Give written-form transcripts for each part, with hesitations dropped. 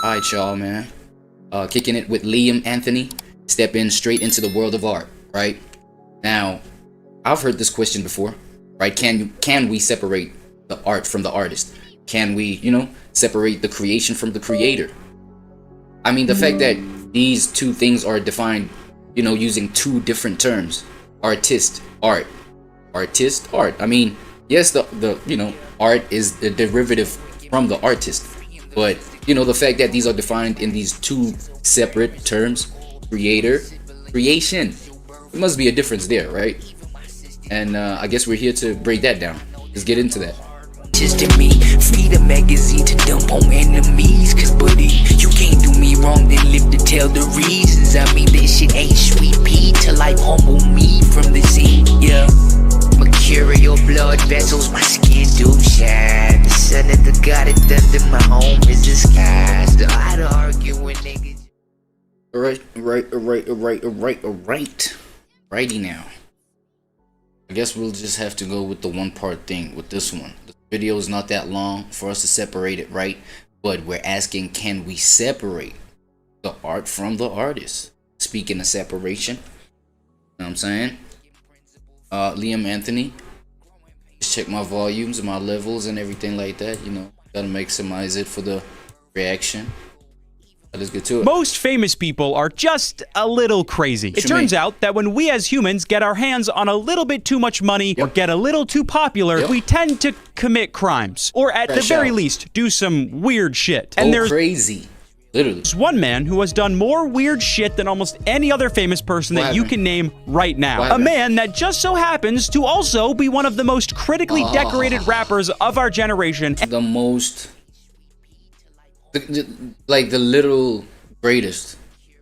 Alright, y'all, man. Kicking it with Liam Anthony. Stepping straight into the world of art, right? Now, I've heard this question before, right? Can we separate the art from the artist? Can we, separate the creation from the creator? I mean, the fact that these two things are defined, using two different terms. Artist, art. Artist, art. I mean, yes, the art is the derivative from the artist. But, the fact that these are defined in these two separate terms, creator, creation, there must be a difference there, right? And I guess we're here to break that down. Let's get into that. Just to me, free the magazine to dump on enemies. Cause buddy, you can't do me wrong, then live to tell the reasons. I mean, this shit ain't sweet pea till life humble me from the sea. Yeah, mercurial blood vessels, my skin do shine. The sun of the god of thunder, my home is the skies. The art of arguing niggas. Righty now. I guess we'll just have to go with the one part thing with this one. The video is not that long for us to separate it, right? But we're asking, can we separate the art from the artist? Speaking of separation, you know what I'm saying? Liam Anthony, just check my volumes and my levels and everything like that, gotta maximize it for the reaction. Let's get to it. Most famous people are just a little crazy. It turns out that when we as humans get our hands on a little bit too much money or get a little too popular, we tend to commit crimes. Or at the very least, do some weird shit. And there's crazy. Literally. There's one man who has done more weird shit than almost any other famous person that you can name right now. A man that just so happens to also be one of the most critically decorated rappers of our generation. The most... the literal greatest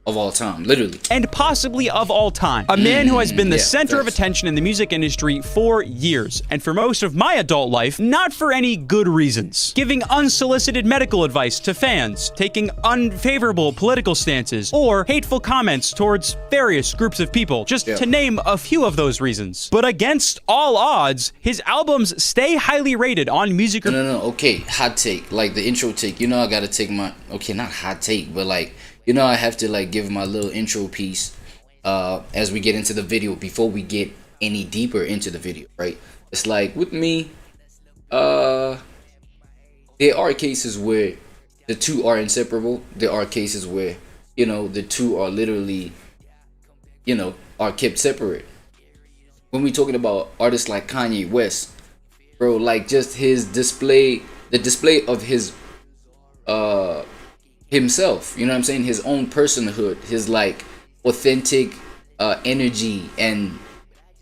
of all time, literally. And possibly of all time. A man who has been the center of attention in the music industry for years, and for most of my adult life, not for any good reasons. Giving unsolicited medical advice to fans, taking unfavorable political stances, or hateful comments towards various groups of people, just to name a few of those reasons. But against all odds, his albums stay highly rated on music. No, okay, hot take, like the intro take, I gotta take my, okay, not hot take, but like, I have to give my little intro piece as we get into the video before we get any deeper into the video, right? It's like with me, there are cases where the two are inseparable. There are cases where, the two are literally, are kept separate. When we're talking about artists like Kanye West, bro, like just his display, the display of his, himself, his own personhood, his authentic energy, and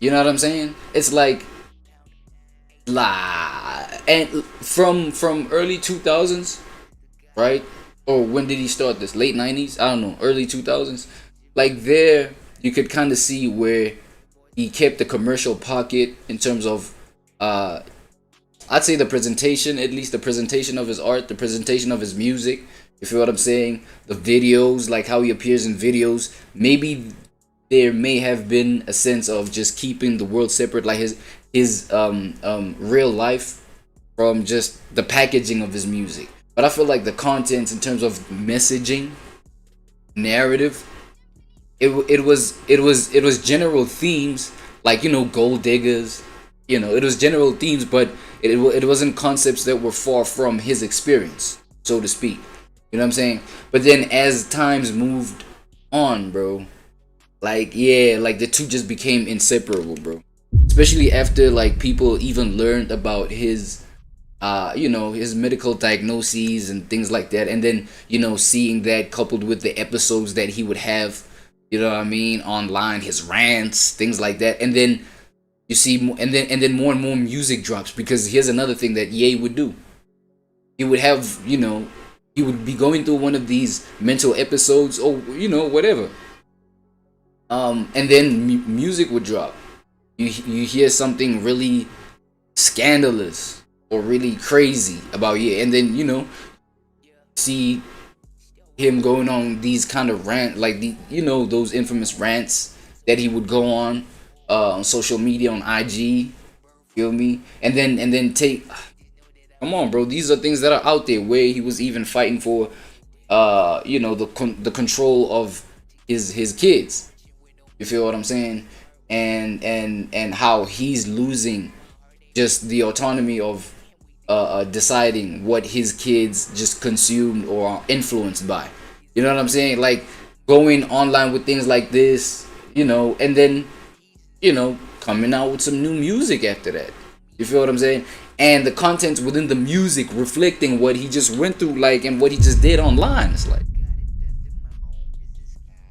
it's like and from early 2000s, right? Or when did he start this? Late 90s? I don't know, early 2000s. There you could kind of see where he kept the commercial pocket in terms of I'd say the presentation, at least the presentation of his art, the presentation of his music. You feel what I'm saying? The videos, like how he appears in videos. Maybe there may have been a sense of just keeping the world separate, like his real life from just the packaging of his music. But I feel like the content in terms of messaging, narrative, it was general themes, like gold diggers. It was general themes, but it wasn't concepts that were far from his experience, so to speak. You know what I'm saying? But then as times moved on, bro, the two just became inseparable, bro. Especially after people even learned about his his medical diagnoses and things like that, and then seeing that coupled with the episodes that he would have, online, his rants, things like that, and then you see, and then more and more music drops, because here's another thing that Ye would do. He would have, he would be going through one of these mental episodes, or whatever, and then music would drop. You hear something really scandalous or really crazy about Ye, and then see him going on these kind of rant, those infamous rants that he would go on social media, on IG. Feel me? And then take. Come on, bro. These are things that are out there, where he was even fighting for you know, the control of his kids. You feel what I'm saying? And how he's losing just the autonomy of deciding what his kids just consumed or are influenced by. You know what I'm saying? Like going online with things like this, you know, and then, you know, coming out with some new music after that. You feel what I'm saying? And the contents within the music reflecting what he just went through, like, and what he just did online. It's like,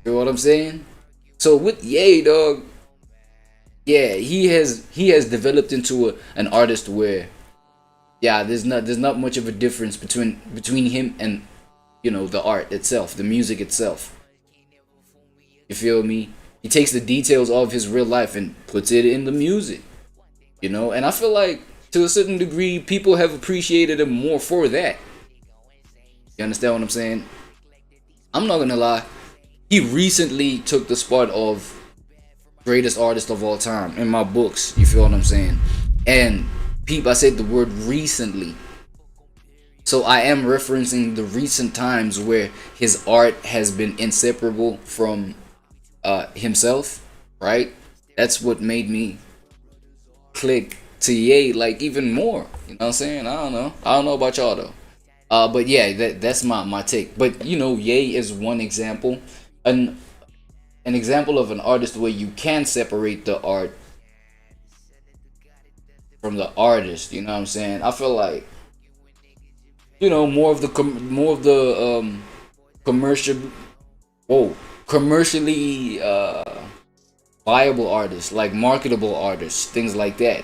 you know what I'm saying? So with Ye, dog, yeah, he has developed into an artist where, yeah, there's not much of a difference between him and, you know, the art itself, the music itself. You feel me? He takes the details of his real life and puts it in the music, you know. And I feel like to a certain degree, people have appreciated him more for that. You understand what I'm saying? I'm not gonna lie. He recently took the spot of greatest artist of all time in my books. You feel what I'm saying? And peep, I said the word recently. So I am referencing the recent times where his art has been inseparable from himself, right? That's what made me click to Ye like even more. You know what I'm saying? I don't know about y'all though. But yeah, that's my take. But you know, Ye is one example. An example of an artist where you can separate the art from the artist. You know what I'm saying? I feel like, you know, more of the commercially viable artists, like marketable artists, things like that.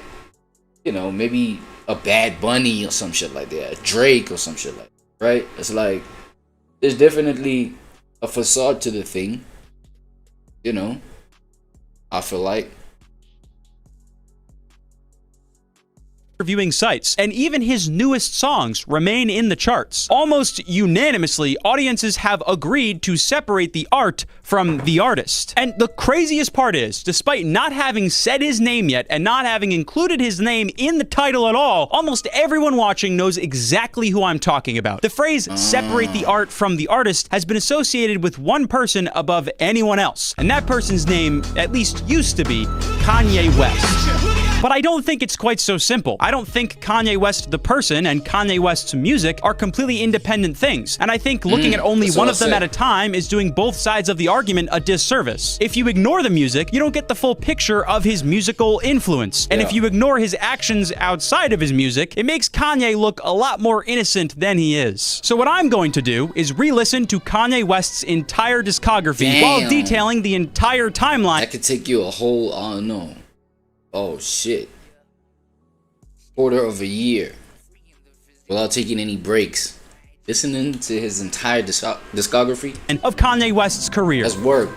You know, maybe a Bad Bunny or some shit like that, a Drake or some shit like that, right? It's like there's definitely a facade to the thing, you know. I feel like reviewing sites, and even his newest songs remain in the charts. Almost unanimously, audiences have agreed to separate the art from the artist. And the craziest part is, despite not having said his name yet and not having included his name in the title at all, almost everyone watching knows exactly who I'm talking about. The phrase separate the art from the artist has been associated with one person above anyone else, and that person's name at least used to be Kanye West. But I don't think it's quite so simple. I don't think Kanye West the person and Kanye West's music are completely independent things, and I think looking at only one of them at a time is doing both sides of the argument a disservice. If you ignore the music, you don't get the full picture of his musical influence, and if you ignore his actions outside of his music, it makes Kanye look a lot more innocent than he is. So what I'm going to do is re-listen to Kanye West's entire discography while detailing the entire timeline. That could take you a whole, I don't know. Oh shit. Quarter of a year without taking any breaks, listening to his entire discography and of Kanye West's career. That's work.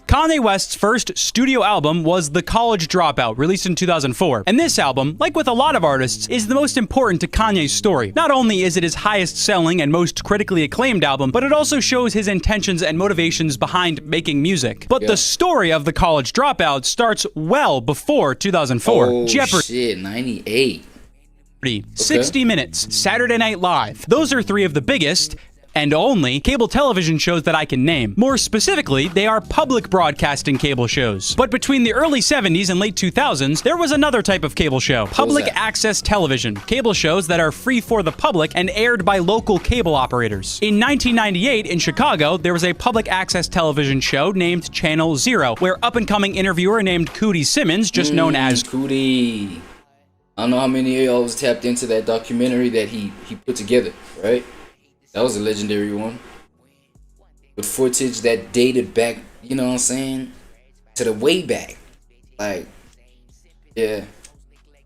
Kanye West's first studio album was The College Dropout, released in 2004. And this album, like with a lot of artists, is the most important to Kanye's story. Not only is it his highest selling and most critically acclaimed album, but it also shows his intentions and motivations behind making music. But the story of The College Dropout starts well before 2004. Oh shit, 98. 60 Minutes, Saturday Night Live. Those are three of the biggest and only cable television shows that I can name. More specifically, they are public broadcasting cable shows. But between the early 70s and late 2000s, there was another type of cable show, public access television, cable shows that are free for the public and aired by local cable operators. In 1998, in Chicago, there was a public access television show named Channel Zero, where up-and-coming interviewer named Cootie Simmons, just known as Cootie. I don't know how many of y'all was tapped into that documentary that he put together, right? That was a legendary one. With footage that dated back, you know what I'm saying? To the way back. Like, yeah.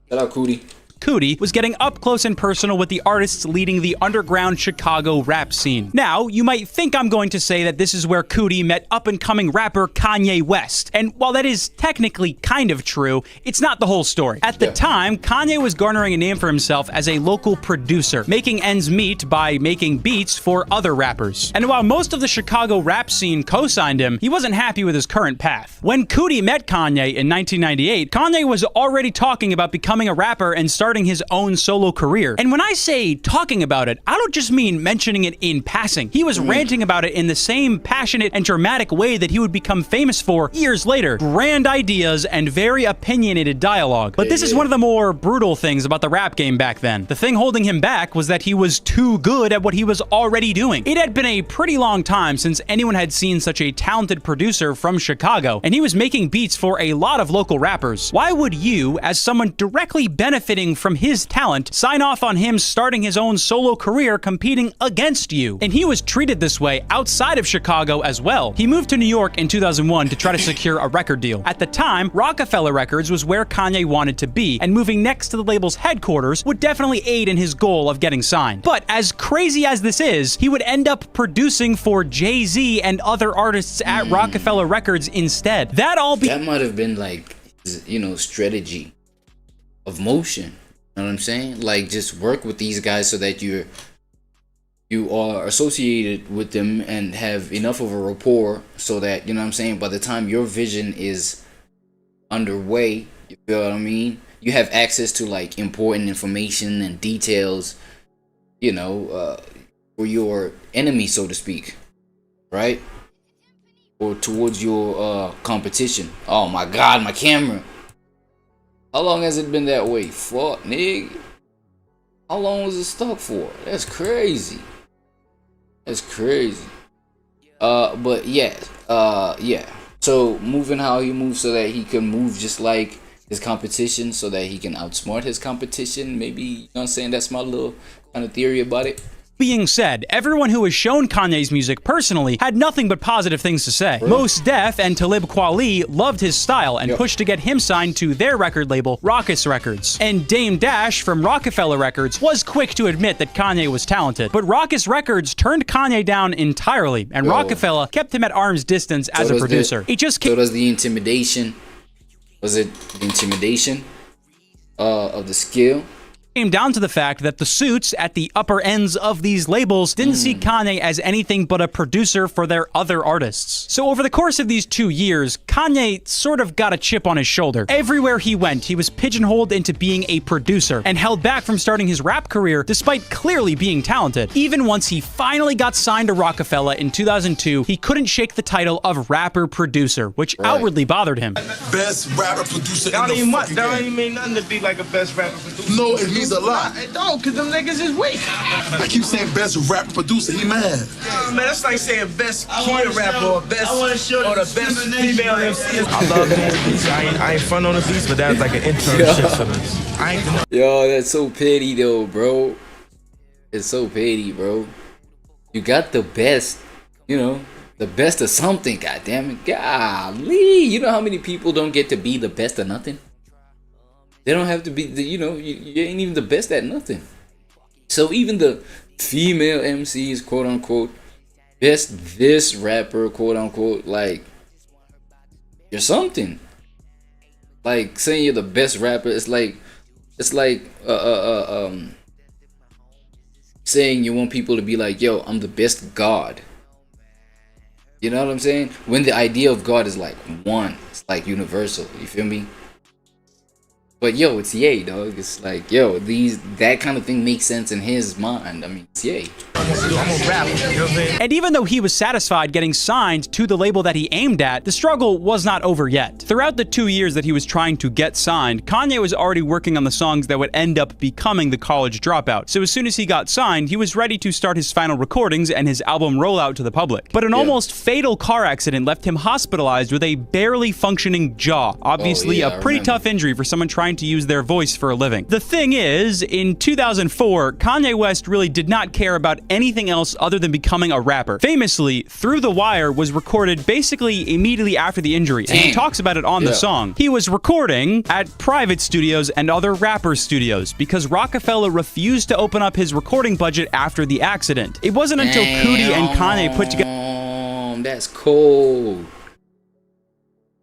Shout out Cootie. Cootie was getting up close and personal with the artists leading the underground Chicago rap scene. Now, you might think I'm going to say that this is where Cootie met up-and-coming rapper Kanye West. And while that is technically kind of true, it's not the whole story. At the time, Kanye was garnering a name for himself as a local producer, making ends meet by making beats for other rappers. And while most of the Chicago rap scene co-signed him, he wasn't happy with his current path. When Cootie met Kanye in 1998, Kanye was already talking about becoming a rapper and starting starting his own solo career. And when I say talking about it, I don't just mean mentioning it in passing. He was ranting about it in the same passionate and dramatic way that he would become famous for years later. Grand ideas and very opinionated dialogue. But this is one of the more brutal things about the rap game back then. The thing holding him back was that he was too good at what he was already doing. It had been a pretty long time since anyone had seen such a talented producer from Chicago, and he was making beats for a lot of local rappers. Why would you, as someone directly benefiting from his talent, sign off on him starting his own solo career competing against you? And he was treated this way outside of Chicago as well. He moved to New York in 2001 to try to secure a record deal. At the time, Rockefeller Records was where Kanye wanted to be, and moving next to the label's headquarters would definitely aid in his goal of getting signed. But as crazy as this is, he would end up producing for Jay-Z and other artists at Rockefeller Records instead. That might have been like, you know, strategy of motion. You know what I'm saying? Like, just work with these guys so that you are associated with them and have enough of a rapport so that, you know what I'm saying, by the time your vision is underway, you feel what I mean, you have access to like important information and details, you know, for your enemy, so to speak, right? Or towards your competition. Oh my god, my camera. How long has it been that way? Fuck, nigga. How long was it stuck for? That's crazy. That's crazy. But yeah, yeah. So moving how he moves so that he can move just like his competition, so that he can outsmart his competition. Maybe, you know what I'm saying? That's my little kind of theory about it. Being said, everyone who has shown Kanye's music personally had nothing but positive things to say. Right. Mos Def and Talib Kweli loved his style and pushed to get him signed to their record label, Rawkus Records. And Dame Dash from Rockefeller Records was quick to admit that Kanye was talented. But Rawkus Records turned Kanye down entirely, and Rockefeller kept him at arm's distance as a producer. So does the intimidation, was it the intimidation of the skill? Came down to the fact that the suits at the upper ends of these labels didn't see Kanye as anything but a producer for their other artists. So over the course of these 2 years, Kanye sort of got a chip on his shoulder. Everywhere he went, he was pigeonholed into being a producer and held back from starting his rap career despite clearly being talented. Even once he finally got signed to Rockefeller in 2002, he couldn't shake the title of rapper-producer, which outwardly bothered him. Best rapper producer That in the don't even mean nothing to be like a best rapper producer. No, it means a lot. It don't, cause them niggas is weak. I keep saying best rapper producer, he mad. Man, that's like saying best kid rapper or best or the best female MC. I love doing beats. I ain't front on the beats, but that was like an internship for this. I ain't Yo, that's so petty though, bro. It's so petty, bro. You got the best, you know, the best of something, goddammit. Golly, you know how many people don't get to be the best of nothing? They don't have to be, you know, you ain't even the best at nothing. So even the female MCs, quote unquote, best this rapper, quote unquote, like, you're something. Like saying you're the best rapper, it's like saying you want people to be like, yo, I'm the best God. You know what I'm saying? When the idea of God is like one, it's like universal. You feel me? But yo, it's Ye, dog. It's like, yo, that kind of thing makes sense in his mind. I mean, it's Ye. I'm a rapper, you know what I'm saying? And even though he was satisfied getting signed to the label that he aimed at, the struggle was not over yet. Throughout the 2 years that he was trying to get signed, Kanye was already working on the songs that would end up becoming The College Dropout. So as soon as he got signed, he was ready to start his final recordings and his album rollout to the public. But an almost fatal car accident left him hospitalized with a barely functioning jaw. Obviously, a pretty tough injury for someone trying to use their voice for a living. The thing is, in 2004, Kanye West really did not care about anything else other than becoming a rapper. Famously, Through the Wire was recorded basically immediately after the injury, and he talks about it on the song. He was recording at private studios and other rapper studios because Rockefeller refused to open up his recording budget after the accident. It wasn't until Cootie and Kanye put together... That's cold.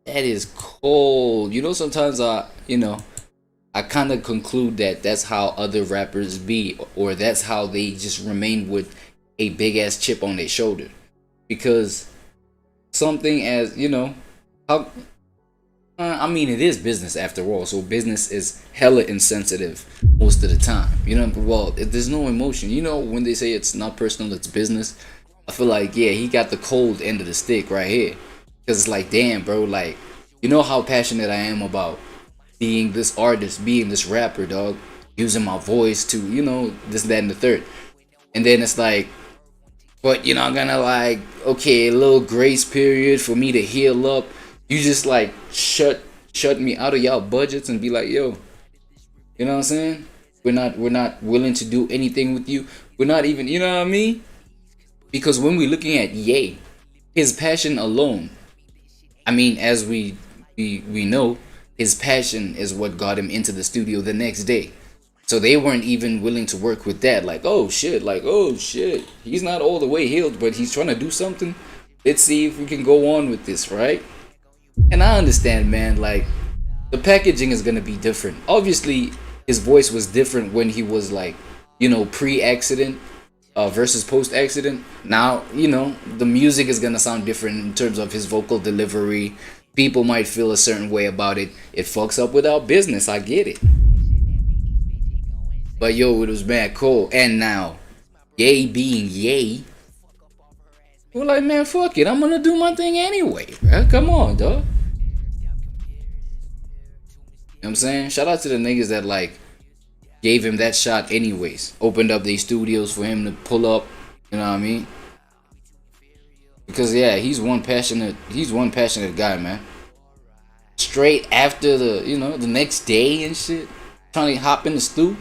That is cold. You know, sometimes I kind of conclude that that's how other rappers be, or that's how they just remain with a big ass chip on their shoulder, because something as, you know, how I mean, it is business after all, so business is hella insensitive most of the time. You know, well, there's no emotion. You know, when they say it's not personal, it's business. I feel like, yeah, he got the cold end of the stick right here. Because it's like, damn, bro, like, you know how passionate I am about being this artist, being this rapper, dog. Using my voice to, you know, this, that, and the third. And then it's like, but you're not gonna like, okay, a little grace period for me to heal up. You just like shut me out of y'all budgets and be like, yo, you know what I'm saying? We're not willing to do anything with you. We're not even, you know what I mean? Because when we're looking at Ye, his passion alone, I mean, as we know, his passion is what got him into the studio the next day. So they weren't even willing to work with that. Like, oh shit, he's not all the way healed, but he's trying to do something. Let's see if we can go on with this, right? And I understand, man, like, the packaging is gonna be different. Obviously, his voice was different when he was like, you know, pre-accident versus post-accident. Now, you know, the music is gonna sound different in terms of his vocal delivery. People might feel a certain way about it. It fucks up with our business, I get it. But yo, it was mad cool. And now, Ye being Ye, we're like, man, fuck it. I'm gonna do my thing anyway, bro. Come on, dog. You know what I'm saying? Shout out to the niggas that like gave him that shot anyways. Opened up these studios for him to pull up. You know what I mean? Because yeah, he's one passionate guy, man. Straight after the, you know, the next day and shit, trying to hop in the stew.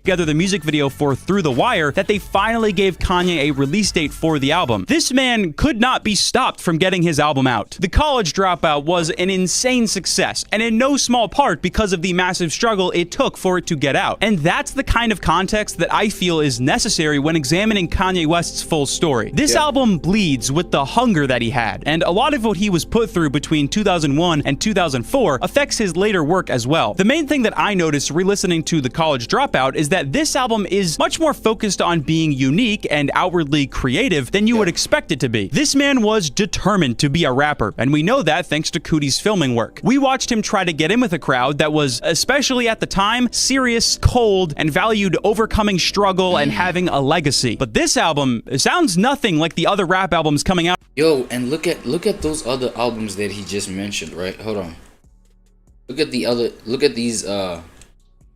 Together the music video for Through the Wire that they finally gave Kanye a release date for the album. This man could not be stopped from getting his album out. The College Dropout was an insane success, and in no small part because of the massive struggle it took for it to get out. And that's the kind of context that I feel is necessary when examining Kanye West's full story. This album bleeds with the hunger that he had, and a lot of what he was put through between 2001 and 2004 affects his later work as well. The main thing that I noticed re-listening to The College Dropout is that this album is much more focused on being unique and outwardly creative than you would expect it to be. This man was determined to be a rapper, and we know that thanks to Cootie's filming work. We watched him try to get in with a crowd that was, especially at the time, serious, cold, and valued overcoming struggle and having a legacy. But this album sounds nothing like the other rap albums coming out. Yo, and look at those other albums that he just mentioned, right? Hold on. Look at these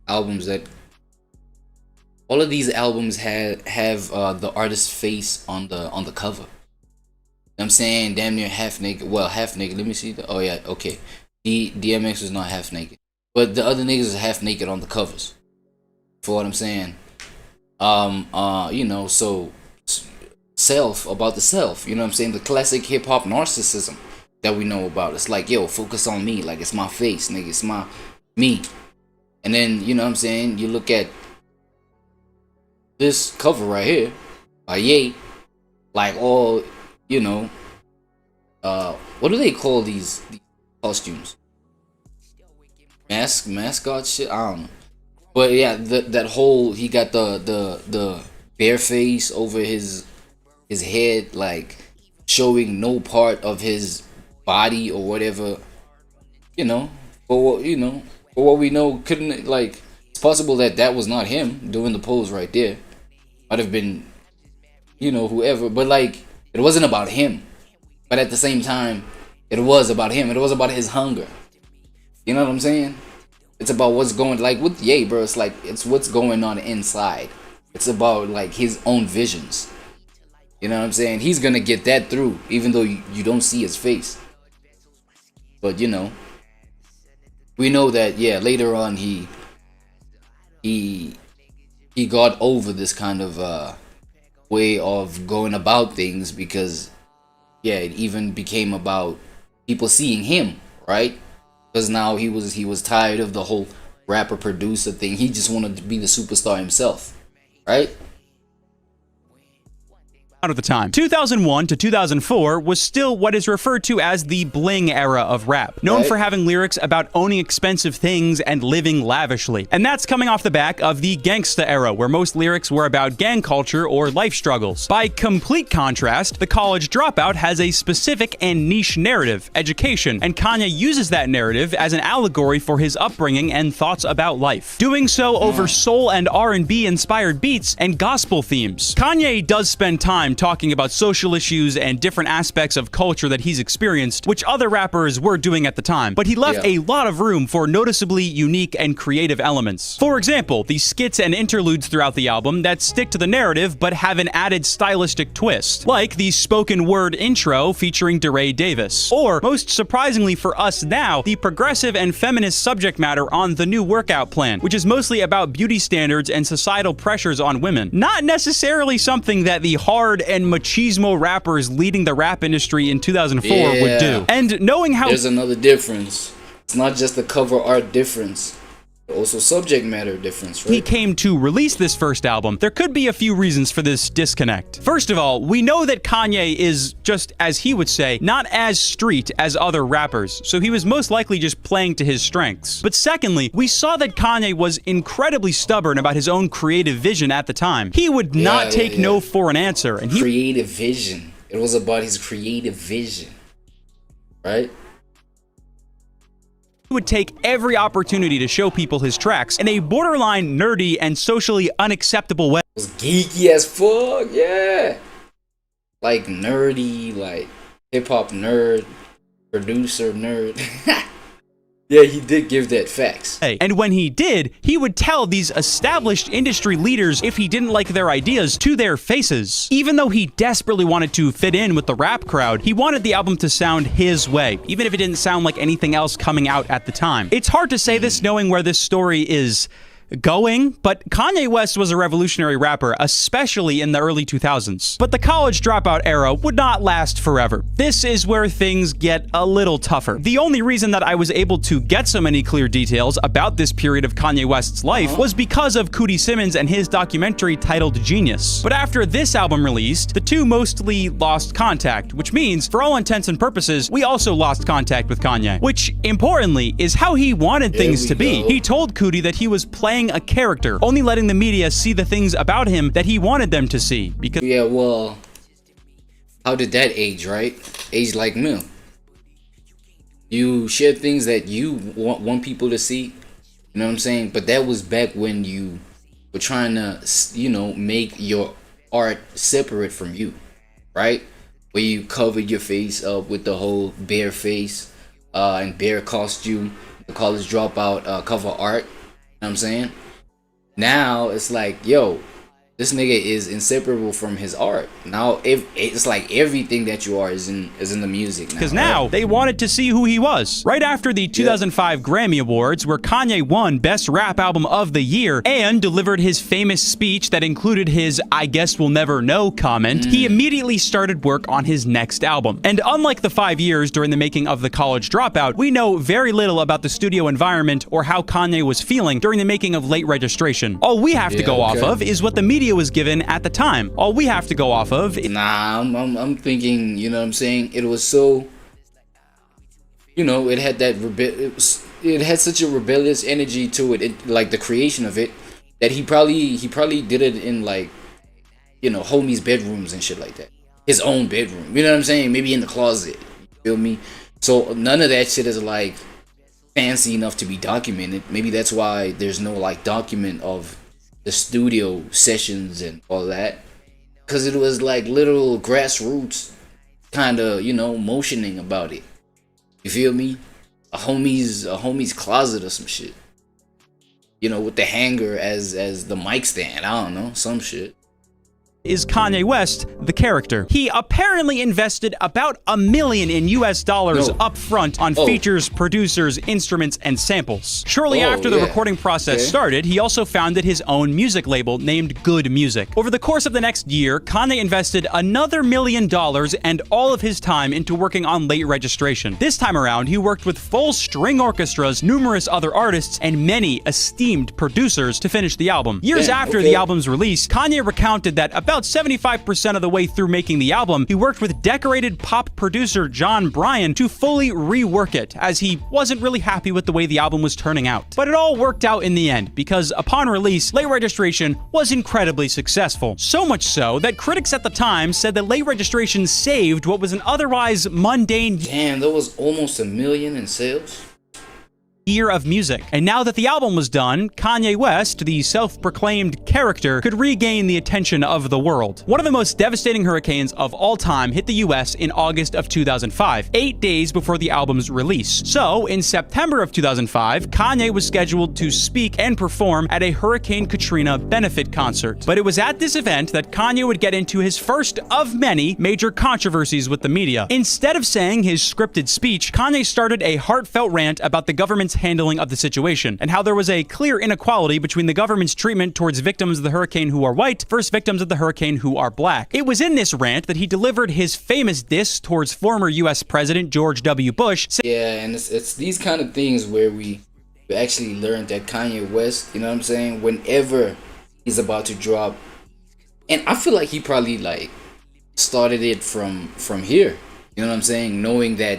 albums that all of these albums have the artist's face on the cover. You know what I'm saying? Damn near half naked. Well, half naked. Let me see. Oh yeah, okay. DMX was not half naked, but the other niggas is half naked on the covers. For what I'm saying. You know, so about the self. You know what I'm saying? The classic hip hop narcissism that we know about. It's like, yo, focus on me. Like, it's my face, nigga. It's me. And then, you know what I'm saying? You look at this cover right here by Ye, like all, you know, what do they call these costumes? Mascot shit? I don't know. But yeah, that whole, he got the bare face over his head, like showing no part of his body or whatever. You know, for what we know, couldn't, like, it's possible that was not him doing the pose right there. Might have been, you know, whoever, but like, it wasn't about him. But at the same time, it was about him. It was about his hunger. You know what I'm saying? It's about what's going, like with Ye, bro, it's like, it's what's going on inside. It's about like his own visions. You know what I'm saying? He's gonna get that through, even though you don't see his face. But you know, we know that, yeah, later on he got over this kind of way of going about things, because yeah, it even became about people seeing him, right? Because now he was tired of the whole rapper producer thing. He just wanted to be the superstar himself, right? out at the time. 2001 to 2004 was still what is referred to as the bling era of rap, known for having lyrics about owning expensive things and living lavishly. And that's coming off the back of the gangsta era, where most lyrics were about gang culture or life struggles. By complete contrast, the college dropout has a specific and niche narrative, education, and Kanye uses that narrative as an allegory for his upbringing and thoughts about life, doing so over soul and R&B inspired beats and gospel themes. Kanye does spend time talking about social issues and different aspects of culture that he's experienced, which other rappers were doing at the time, but he left a lot of room for noticeably unique and creative elements. For example, the skits and interludes throughout the album that stick to the narrative but have an added stylistic twist, like the spoken word intro featuring DeRay Davis, or, most surprisingly for us now, the progressive and feminist subject matter on The New Workout Plan, which is mostly about beauty standards and societal pressures on women. Not necessarily something that the hard and machismo rappers leading the rap industry in 2004 would do. And knowing how— there's another difference. It's not just the cover art difference, also subject matter difference, right? He came to release this first album, there could be a few reasons for this disconnect. First of all, we know that Kanye is, just as he would say, not as street as other rappers, so he was most likely just playing to his strengths. But secondly, we saw that Kanye was incredibly stubborn about his own creative vision at the time. He would not take no for an answer, and he— creative vision. It was about his creative vision, right? He would take every opportunity to show people his tracks in a borderline nerdy and socially unacceptable way. It was geeky as fuck, yeah. Like nerdy, like hip-hop nerd, producer nerd. Yeah, he did give that facts. And when he did, he would tell these established industry leaders if he didn't like their ideas to their faces. Even though he desperately wanted to fit in with the rap crowd, he wanted the album to sound his way, even if it didn't sound like anything else coming out at the time. It's hard to say this knowing where this story is going, but Kanye West was a revolutionary rapper, especially in the early 2000s. But the college dropout era would not last forever. This is where things get a little tougher. The only reason that I was able to get so many clear details about this period of Kanye West's life was because of Cootie Simmons and his documentary titled Genius. But after this album released, the two mostly lost contact, which means, for all intents and purposes, we also lost contact with Kanye, which, importantly, is how he wanted things to be. He told Cootie that he was playing a character, only letting the media see the things about him that he wanted them to see. Because yeah, well, how did that age, right? Age like me. You share things that you want people to see, you know what I'm saying? But that was back when you were trying to, you know, make your art separate from you, right? Where you covered your face up with the whole bare face and bare costume, the college dropout cover art. You know what I'm saying? Now it's like, yo, this nigga is inseparable from his art. Now it's like everything that you are is in the music now. Because now they wanted to see who he was. Right after the 2005 Grammy Awards, where Kanye won Best Rap Album of the Year and delivered his famous speech that included his "I guess we'll never know" comment, he immediately started work on his next album. And unlike the 5 years during the making of The College Dropout, we know very little about the studio environment or how Kanye was feeling during the making of Late Registration. All we have to go off of is what the media was given at the time. All we have to go off of— nah, I'm thinking, you know what I'm saying? It was so, you know, it had that it had such a rebellious energy to it, like the creation of it, that he probably did it in, like, you know, homies' bedrooms and shit like that. His own bedroom, you know what I'm saying? Maybe in the closet, you feel me? So none of that shit is like fancy enough to be documented. Maybe that's why there's no like document of the studio sessions and all that, because it was like literal grassroots kind of, you know, motioning about it. You feel me? A homie's closet or some shit, you know, with the hanger as the mic stand. I don't know, some shit. Is Kanye West the character? He apparently invested about $1 million in US dollars up front on features, producers, instruments, and samples. Shortly after the recording process started, he also founded his own music label named Good Music. Over the course of the next year, Kanye invested another $1 million and all of his time into working on Late Registration. This time around, he worked with full string orchestras, numerous other artists, and many esteemed producers to finish the album. Years after the album's release, Kanye recounted that about 75% of the way through making the album, he worked with decorated pop producer John Bryan to fully rework it, as he wasn't really happy with the way the album was turning out. But it all worked out in the end, because upon release, Late Registration was incredibly successful. So much so that critics at the time said that Late Registration saved what was an otherwise mundane— Damn, that was almost 1 million in sales. year of music. And now that the album was done, Kanye West, the self-proclaimed character, could regain the attention of the world. One of the most devastating hurricanes of all time hit the US in August of 2005, 8 days before the album's release. So, in September of 2005, Kanye was scheduled to speak and perform at a Hurricane Katrina benefit concert. But it was at this event that Kanye would get into his first of many major controversies with the media. Instead of saying his scripted speech, Kanye started a heartfelt rant about the government's handling of the situation, and how there was a clear inequality between the government's treatment towards victims of the hurricane who are white versus victims of the hurricane who are black. It was in this rant that he delivered his famous diss towards former US President George W. Bush. Yeah, and it's these kind of things where we actually learned that Kanye West, you know what I'm saying, whenever he's about to drop, and I feel like he probably like started it from here, you know what I'm saying, knowing that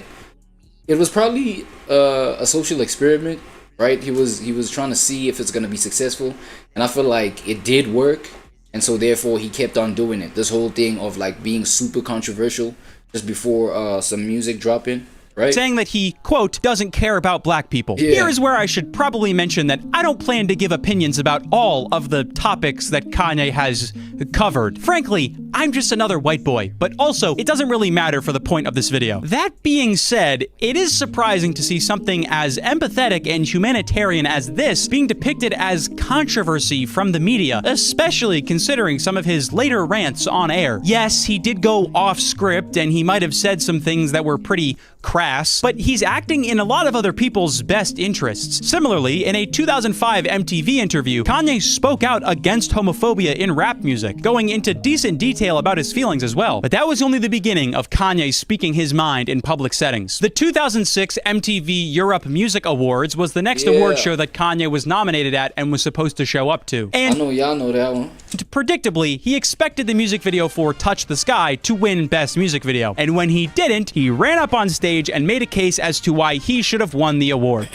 it was probably a social experiment, right? He was trying to see if it's gonna be successful, and I feel like it did work, and so therefore he kept on doing it. This whole thing of like being super controversial just before some music dropping, right? Saying that he, quote, doesn't care about black people. Yeah. Here is where I should probably mention that I don't plan to give opinions about all of the topics that Kanye has covered. Frankly, I'm just another white boy, but also, it doesn't really matter for the point of this video. That being said, it is surprising to see something as empathetic and humanitarian as this being depicted as controversy from the media, especially considering some of his later rants on air. Yes, he did go off script, and he might have said some things that were pretty crass, but he's acting in a lot of other people's best interests. Similarly, in a 2005 MTV interview, Kanye spoke out against homophobia in rap music, going into decent detail about his feelings as well. But that was only the beginning of Kanye speaking his mind in public settings. The 2006 MTV Europe Music Awards was the next award show that Kanye was nominated at and was supposed to show up to. And I know y'all know that one. predictably, he expected the music video for Touch the Sky to win Best Music Video. And when he didn't, he ran up on stage and made a case as to why he should have won the award.